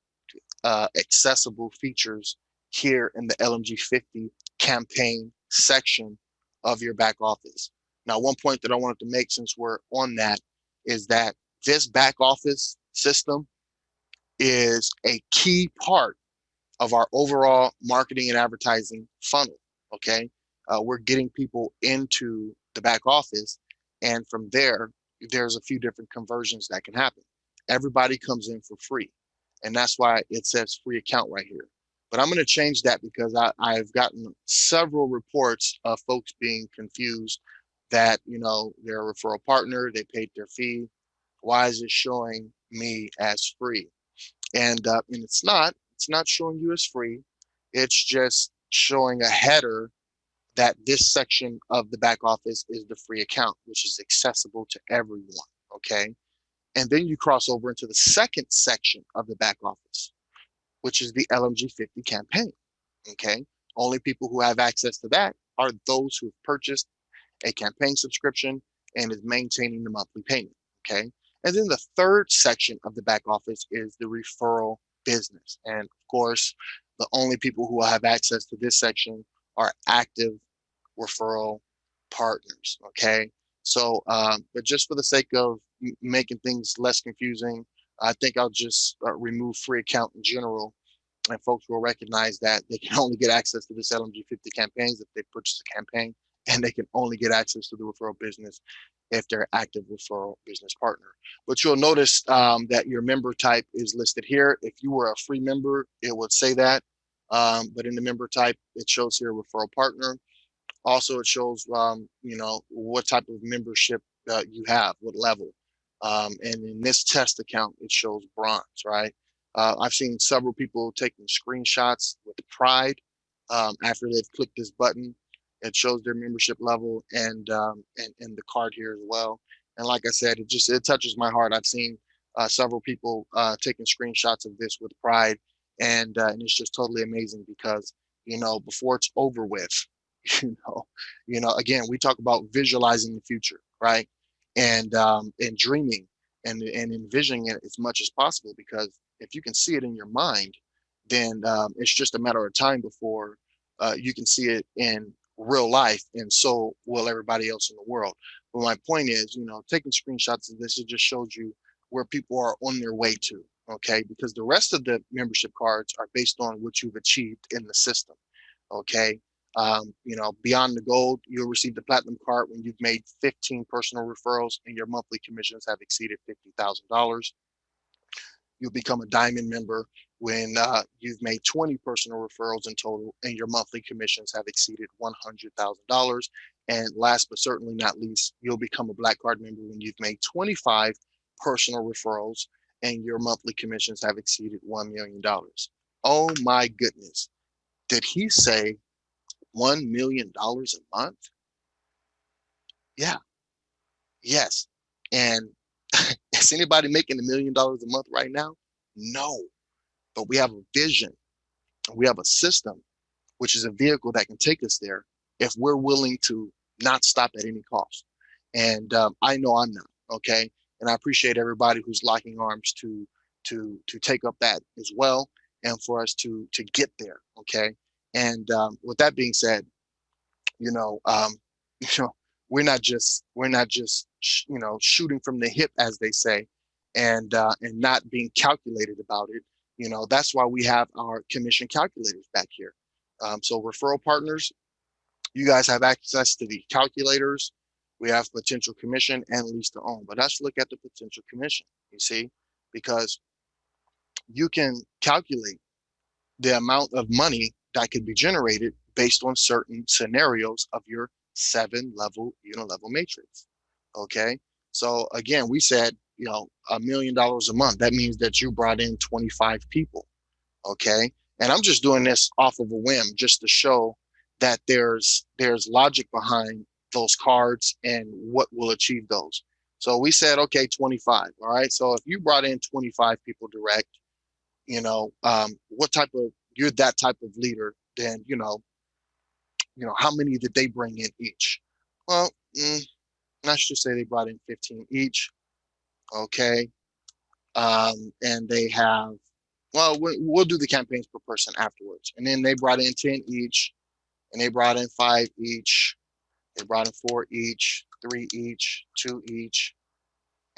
accessible features here in the LMG 50 campaign section of your back office. Now, one point that I wanted to make since we're on that is that this back office system is a key part of our overall marketing and advertising funnel. Okay. We're getting people into the back office, and from there, there's a few different conversions that can happen. Everybody comes in for free, and that's why it says free account right here. But I'm going to change that because I've gotten several reports of folks being confused that, they're a referral partner, they paid their fee. Why is it showing me as free? And it's not showing you as free. It's just showing a header that this section of the back office is the free account, which is accessible to everyone. Okay. And then you cross over into the second section of the back office, which is the LMG 50 campaign. Okay. Only people who have access to that are those who have purchased a campaign subscription and is maintaining the monthly payment. Okay. And then the third section of the back office is the referral business. And of course, the only people who will have access to this section are active referral partners. Okay. So, but just for the sake of making things less confusing, I think I'll just remove free account in general, and folks will recognize that they can only get access to this LMG 50 campaigns if they purchase a campaign, and they can only get access to the referral business if they're active referral business partner. But you'll notice that your member type is listed here. If you were a free member, it would say that. But in the member type, it shows here referral partner. Also, it shows, what type of membership you have, what level. And in this test account, it shows bronze, right? I've seen several people taking screenshots with pride after they've clicked this button. It shows their membership level and the card here as well. And like I said, it touches my heart. I've seen several people taking screenshots of this with pride, and it's just totally amazing because before it's over with, again, we talk about visualizing the future, right? And dreaming and envisioning it as much as possible, because if you can see it in your mind, then it's just a matter of time before you can see it in real life, and so will everybody else in the world. But my point is, taking screenshots of this, it just shows you where people are on their way to, okay? Because the rest of the membership cards are based on what you've achieved in the system, okay? Beyond the gold, you'll receive the platinum card when you've made 15 personal referrals and your monthly commissions have exceeded $50,000. You'll become a diamond member when you've made 20 personal referrals in total and your monthly commissions have exceeded $100,000. And last but certainly not least, you'll become a black card member when you've made 25 personal referrals and your monthly commissions have exceeded $1 million. Oh my goodness. Did he say $1 million a month? Yeah. Yes. And is anybody making $1 million a month right now? No. But we have a vision, we have a system, which is a vehicle that can take us there if we're willing to not stop at any cost. And I know I'm not. Okay. And I appreciate everybody who's locking arms to take up that as well, and for us to get there. Okay. And with that being said, you know, um, you know, we're not just shooting from the hip, as they say, and not being calculated about it. That's why we have our commission calculators back here. So referral partners, you guys have access to the calculators. We have potential commission and lease to own. But let's look at the potential commission. You see, because you can calculate the amount of money that could be generated based on certain scenarios of your 7-level unilevel matrix. Okay. So again, we said, $1 million a month. That means that you brought in 25 people. Okay. And I'm just doing this off of a whim just to show that there's logic behind those cards and what will achieve those. So we said, okay, 25. All right. So if you brought in 25 people direct, what type of, you're that type of leader, then, how many did they bring in each? Well, let's just say they brought in 15 each. Okay. And they have, well, we'll do the campaigns per person afterwards. And then they brought in 10 each, and they brought in 5 each. They brought in 4 each, 3 each, 2 each.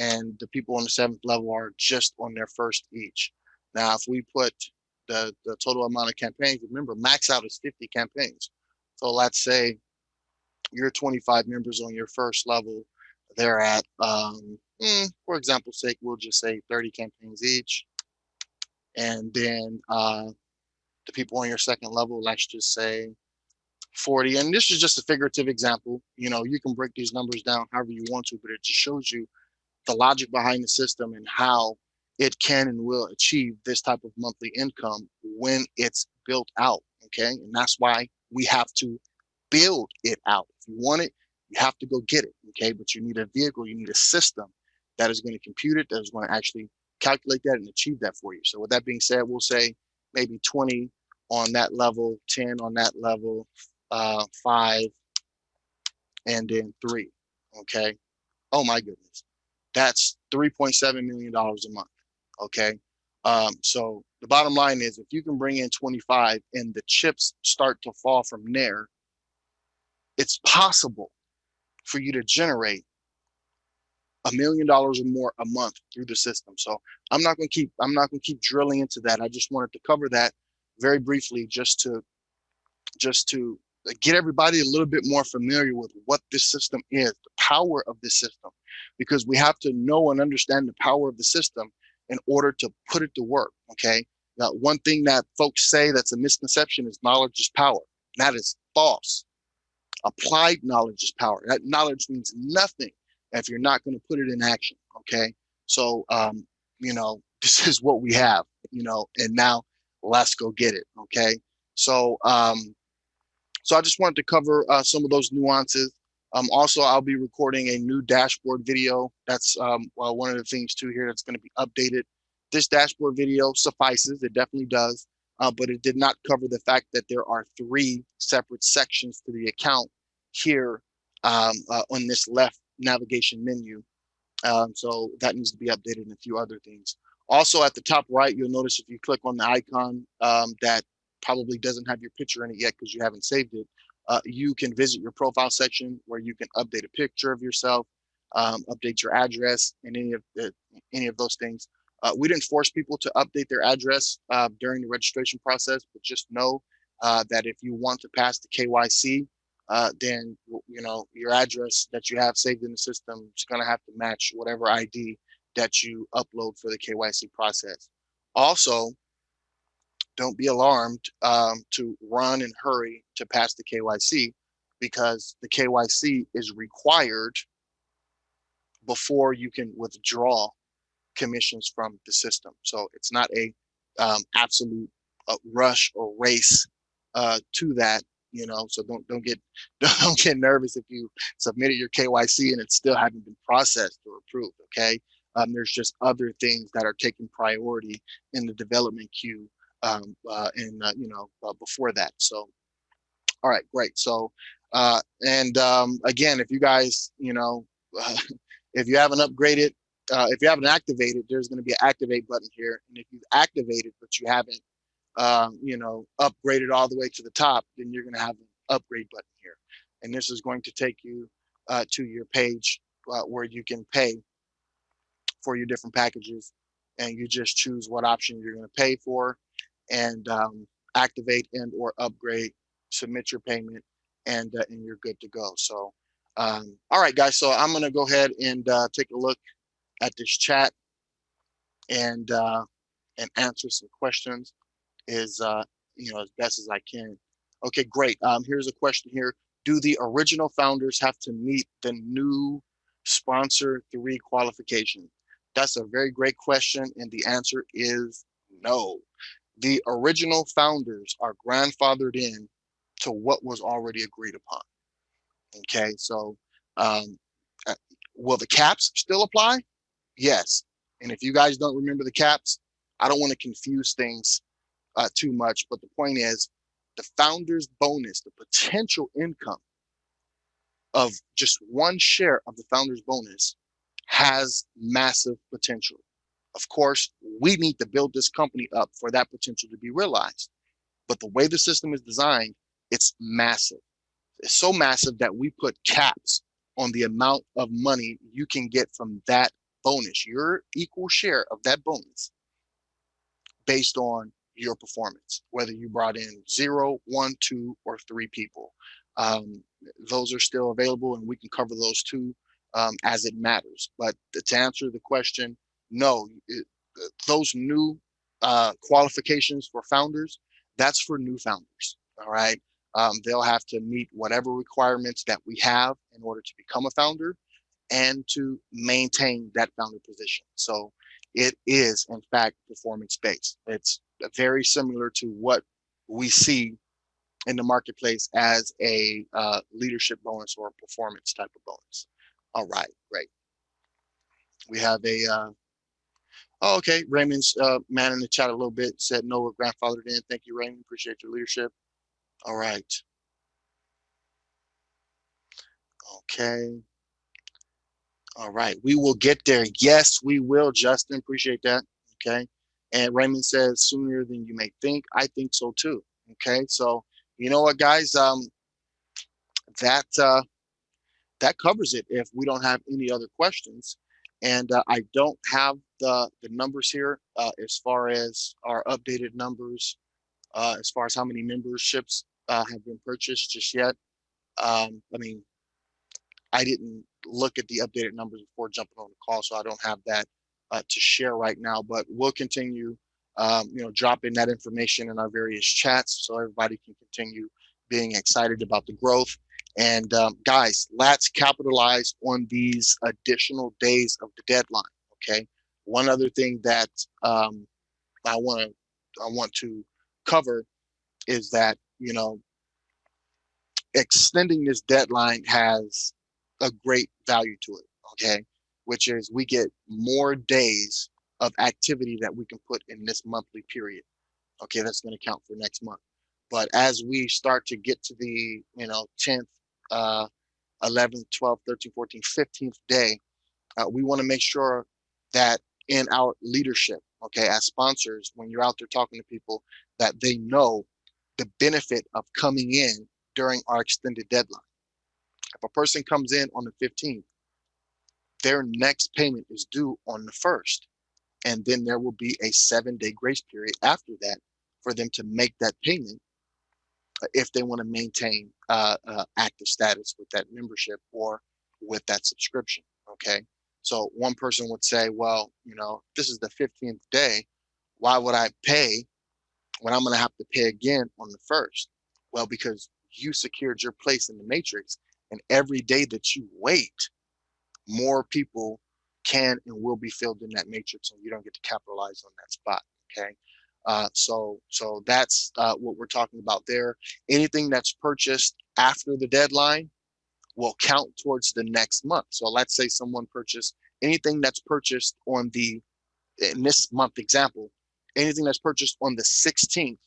And the people on the 7th level are just on their first each. Now, if we put the total amount of campaigns, remember, max out is 50 campaigns. So let's say you're 25 members on your first level. They're at, for example's sake, we'll just say 30 campaigns each. And then the people on your second level, let's just say 40. And this is just a figurative example. You can break these numbers down however you want to, but it just shows you the logic behind the system and how it can and will achieve this type of monthly income when it's built out. Okay. And that's why we have to build it out. If you want it, you have to go get it. Okay. But you need a vehicle, you need a system that is going to compute it, that is going to actually calculate that and achieve that for you. So with that being said, we'll say maybe 20 on that level, 10 on that level, 5, and then 3. Okay. Oh my goodness. That's $3.7 million a month. Okay. So the bottom line is if you can bring in 25 and the chips start to fall from there, it's possible for you to generate $1 million or more a month through the system. So I'm not going to keep drilling into that. I just wanted to cover that very briefly just to get everybody a little bit more familiar with what this system is, the power of this system, because we have to know and understand the power of the system in order to put it to work. Okay. Now, one thing that folks say that's a misconception is knowledge is power. That is false. Applied knowledge is power. That knowledge means nothing if you're not going to put it in action. Okay. So, this is what we have, and now let's go get it. Okay. So, so I just wanted to cover some of those nuances. Also, I'll be recording a new dashboard video. That's one of the things too here that's going to be updated. This dashboard video suffices, it definitely does, but it did not cover the fact that there are 3 separate sections to the account here on this left navigation menu. So that needs to be updated and a few other things. Also at the top right, you'll notice if you click on the icon that probably doesn't have your picture in it yet because you haven't saved it, you can visit your profile section where you can update a picture of yourself, update your address, and any of those things. We didn't force people to update their address during the registration process, but just know that if you want to pass the KYC, then your address that you have saved in the system is going to have to match whatever ID that you upload for the KYC process. Also, don't be alarmed to run and hurry to pass the KYC because the KYC is required before you can withdraw commissions from the system. So it's not a absolute rush or race to that. So don't get don't get nervous if you submitted your KYC and it's still hasn't been processed or approved. Okay, there's just other things that are taking priority in the development queue before that. So all right, great. So and again, if you guys if you haven't upgraded, if you haven't activated, there's going to be an activate button here, and if you've activated but you haven't upgraded all the way to the top, then you're going to have an upgrade button here. And this is going to take you to your page where you can pay for your different packages. And you just choose what option you're going to pay for and activate and or upgrade, submit your payment, and you're good to go. So, all right, guys. So I'm going to go ahead and take a look at this chat and answer some questions as best as I can. Okay, great. Here's a question here. Do the original founders have to meet the new sponsor 3 qualification? That's a very great question, and the answer is no. The original founders are grandfathered in to what was already agreed upon. Okay, so um, uh, will the caps still apply? Yes. And if you guys don't remember the caps, I don't want to confuse things too much, but the point is the founder's bonus, the potential income of just one share of the founder's bonus has massive potential. Of course, we need to build this company up for that potential to be realized. But the way the system is designed, it's massive. It's so massive that we put caps on the amount of money you can get from that bonus, your equal share of that bonus, based on your performance, whether you brought in 0, 1, 2, or 3 people. Um, those are still available, and we can cover those too as it matters. But to answer the question, no, those new qualifications for founders, that's for new founders. All right. They'll have to meet whatever requirements that we have in order to become a founder and to maintain that founder position. So it is, in fact, performance based. It's very similar to what we see in the marketplace as a leadership bonus or a performance type of bonus. All right, great. We have a, oh, okay, Raymond's man in the chat a little bit said, no, we're grandfathered in. Thank you, Raymond. Appreciate your leadership. All right. Okay. All right, we will get there. Yes, we will, Justin. Appreciate that. Okay. And Raymond says sooner than you may think. I think so too. Okay. So you know what, guys? That that covers it. If we don't have any other questions, and I don't have the numbers here as far as our updated numbers, as far as how many memberships have been purchased just yet. I mean, I didn't look at the updated numbers before jumping on the call, so I don't have that to share right now. But we'll continue, dropping that information in our various chats so everybody can continue being excited about the growth. And guys, let's capitalize on these additional days of the deadline. Okay. One other thing that I want to cover is that extending this deadline has a great value to it, okay? Which is we get more days of activity that we can put in this monthly period. Okay, that's going to count for next month. But as we start to get to the 10th, 11th, 12th, 13th, 14th, 15th day, we want to make sure that in our leadership, okay, as sponsors, when you're out there talking to people, that they know the benefit of coming in during our extended deadline. If a person comes in on the 15th, their next payment is due on the 1st. And then there will be a 7-day grace period after that for them to make that payment if they want to maintain active status with that membership or with that subscription. Okay. So one person would say, well, this is the 15th day. Why would I pay when I'm going to have to pay again on the 1st? Well, because you secured your place in the matrix, and every day that you wait, more people can and will be filled in that matrix, and you don't get to capitalize on that spot. Okay. So that's what we're talking about there. Anything that's purchased after the deadline will count towards the next month. So let's say someone purchased anything that's purchased in this month example, anything that's purchased on the 16th,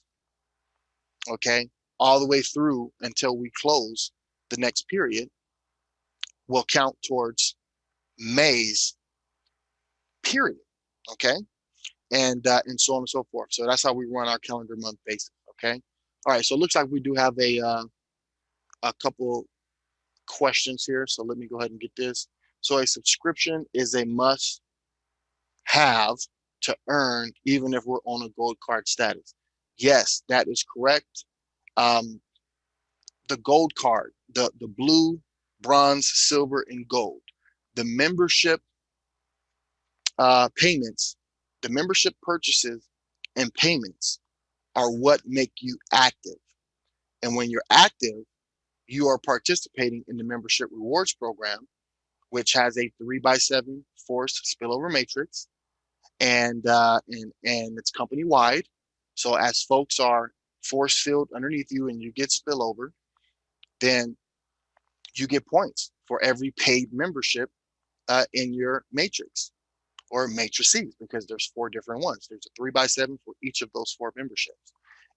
okay, all the way through until we close the next period will count towards May's period, okay, and so on and so forth. So that's how we run our calendar month basis, okay. All right, so it looks like we do have a couple questions here. So let me go ahead and get this. So a subscription is a must have to earn, even if we're on a gold card status. Yes, that is correct. The gold card, the blue, bronze, silver, and gold, the membership payments, the membership purchases and payments are what make you active. And when you're active, you are participating in the membership rewards program, which has a 3x7 forced spillover matrix, and it's company wide. So as folks are force filled underneath you and you get spillover, then you get points for every paid membership in your matrix or matrices, because there's 4 different ones. There's a 3x7 for each of those 4 memberships.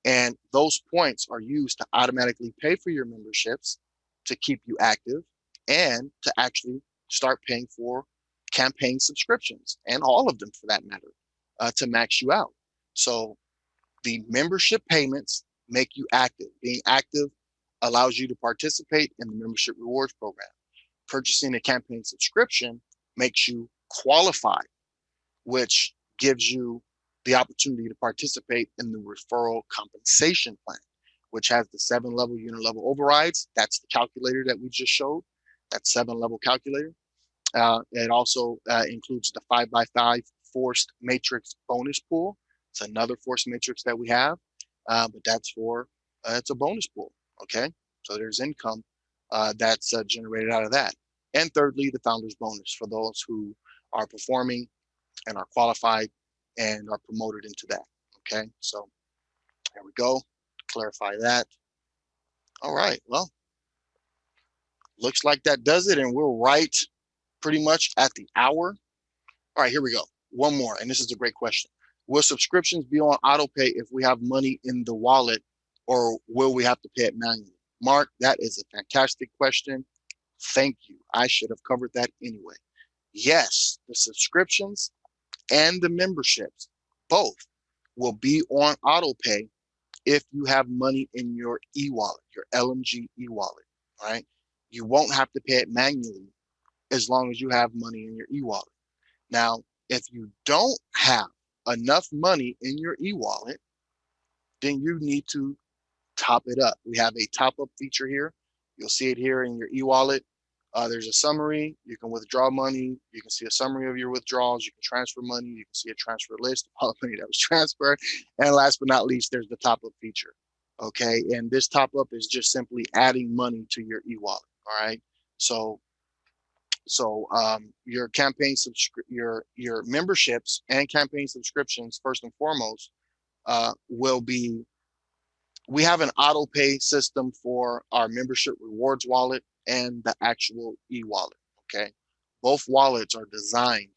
And those points are used to automatically pay for your memberships to keep you active and to actually start paying for campaign subscriptions, and all of them for that matter, to max you out. So the membership payments make you active. Being active allows you to participate in the membership rewards program. Purchasing a campaign subscription makes you qualified, which gives you the opportunity to participate in the referral compensation plan, which has the 7-level unit level overrides. That's the calculator that we just showed, that 7-level calculator. It also includes the 5x5 forced matrix bonus pool. It's another forced matrix that we have, but that's for, it's a bonus pool, okay? So there's income that's generated out of that. And thirdly, the founder's bonus for those who are performing and are qualified and are promoted into that, okay? So there we go, clarify that. All right, well, looks like that does it, and we're right pretty much at the hour. All right, here we go. One more, and this is a great question. Will subscriptions be on auto pay if we have money in the wallet, or will we have to pay it manually? Mark, that is a fantastic question. Thank you. I should have covered that anyway. Yes, the subscriptions and the memberships, both, will be on auto pay if you have money in your e-wallet, your LMG e-wallet, right? You won't have to pay it manually as long as you have money in your e-wallet. Now, if you don't have enough money in your e-wallet, then you need to top it up. We have a top up feature here. You'll see it here in your e-wallet. There's a summary. You can withdraw money. You can see a summary of your withdrawals. You can transfer money. You can see a transfer list of all the money that was transferred. And last but not least, there's the top up feature. Okay. And this top up is just simply adding money to your e-wallet. All right. So your campaign your memberships and campaign subscriptions, first and foremost, will be, we have an auto pay system for our membership rewards wallet and the actual e-wallet. Okay, both wallets are designed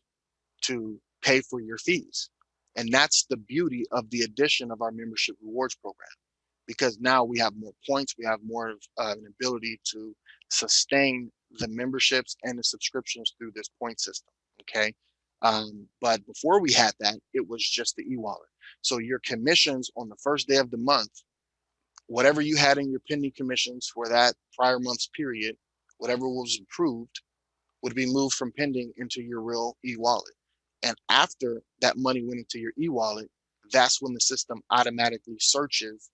to pay for your fees, and that's the beauty of the addition of our membership rewards program, because now we have more points, we have more of an ability to sustain the memberships and the subscriptions through this point system. Okay, but before we had that, it was just the e-wallet. So your commissions on the first day of the month, whatever you had in your pending commissions for that prior month's period, whatever was approved, would be moved from pending into your real e-wallet. And after that money went into your e-wallet, that's when the system automatically searches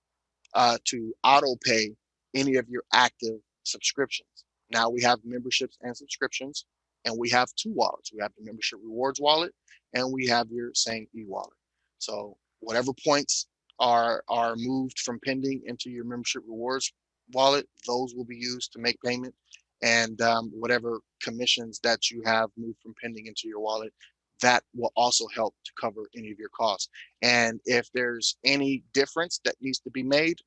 to auto pay any of your active subscriptions. Now we have memberships and subscriptions, and we have 2 wallets. We have the membership rewards wallet, and we have your same e-wallet. So whatever points are moved from pending into your membership rewards wallet, those will be used to make payment. And whatever commissions that you have moved from pending into your wallet, that will also help to cover any of your costs. And if there's any difference that needs to be made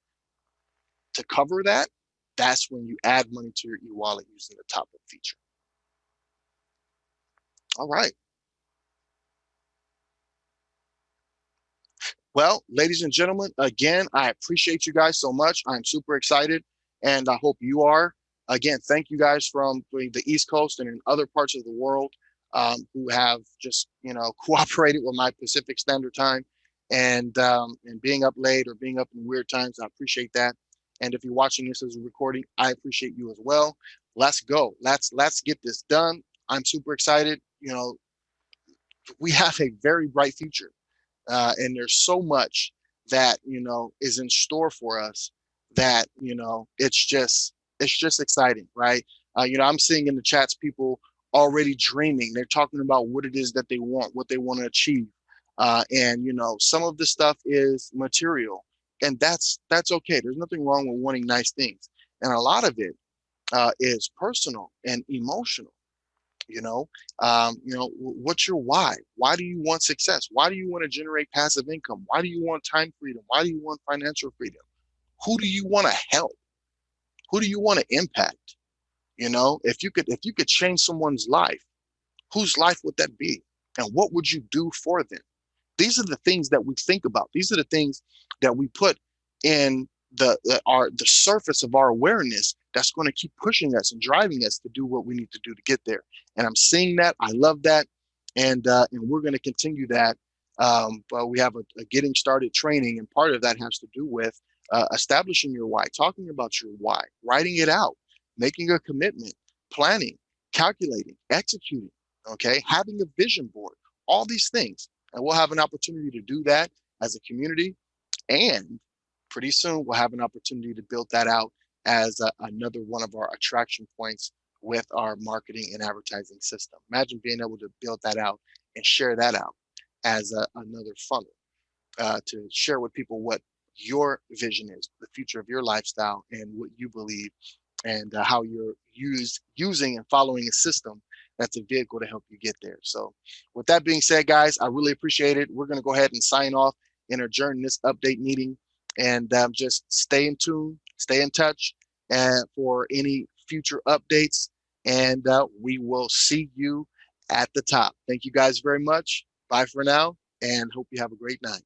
to cover that, that's when you add money to your e-wallet using the top-up feature. All right. Well, ladies and gentlemen, again, I appreciate you guys so much. I'm super excited, and I hope you are. Again, thank you guys from the East Coast and in other parts of the world who have just, cooperated with my Pacific Standard Time and being up late or being up in weird times. I appreciate that. And if you're watching this as a recording, I appreciate you as well. Let's go. Let's get this done. I'm super excited. We have a very bright future. And there's so much that is in store for us that it's just exciting, right? I'm seeing in the chats people already dreaming. They're talking about what it is that they want, what they want to achieve, and some of the stuff is material, And that's okay. There's nothing wrong with wanting nice things. And a lot of it is personal and emotional. What's your why? Why do you want success? Why do you want to generate passive income? Why do you want time freedom? Why do you want financial freedom? Who do you want to help? Who do you want to impact? If you could change someone's life, whose life would that be? And what would you do for them? These are the things that we think about. These are the things that we put in the surface of our awareness that's going to keep pushing us and driving us to do what we need to do to get there. And I'm seeing that. I love that. And we're going to continue that. But we have a getting started training, and part of that has to do with establishing your why, talking about your why, writing it out, making a commitment, planning, calculating, executing, okay, having a vision board, all these things. And we'll have an opportunity to do that as a community. And pretty soon we'll have an opportunity to build that out as another one of our attraction points with our marketing and advertising system. Imagine being able to build that out and share that out as another funnel to share with people what your vision is, the future of your lifestyle, and what you believe, and how you're using and following a system that's a vehicle to help you get there. So with that being said, guys, I really appreciate it. We're going to go ahead and sign off and adjourn this update meeting, and just stay in tune, stay in touch for any future updates, and we will see you at the top. Thank you guys very much. Bye for now, and hope you have a great night.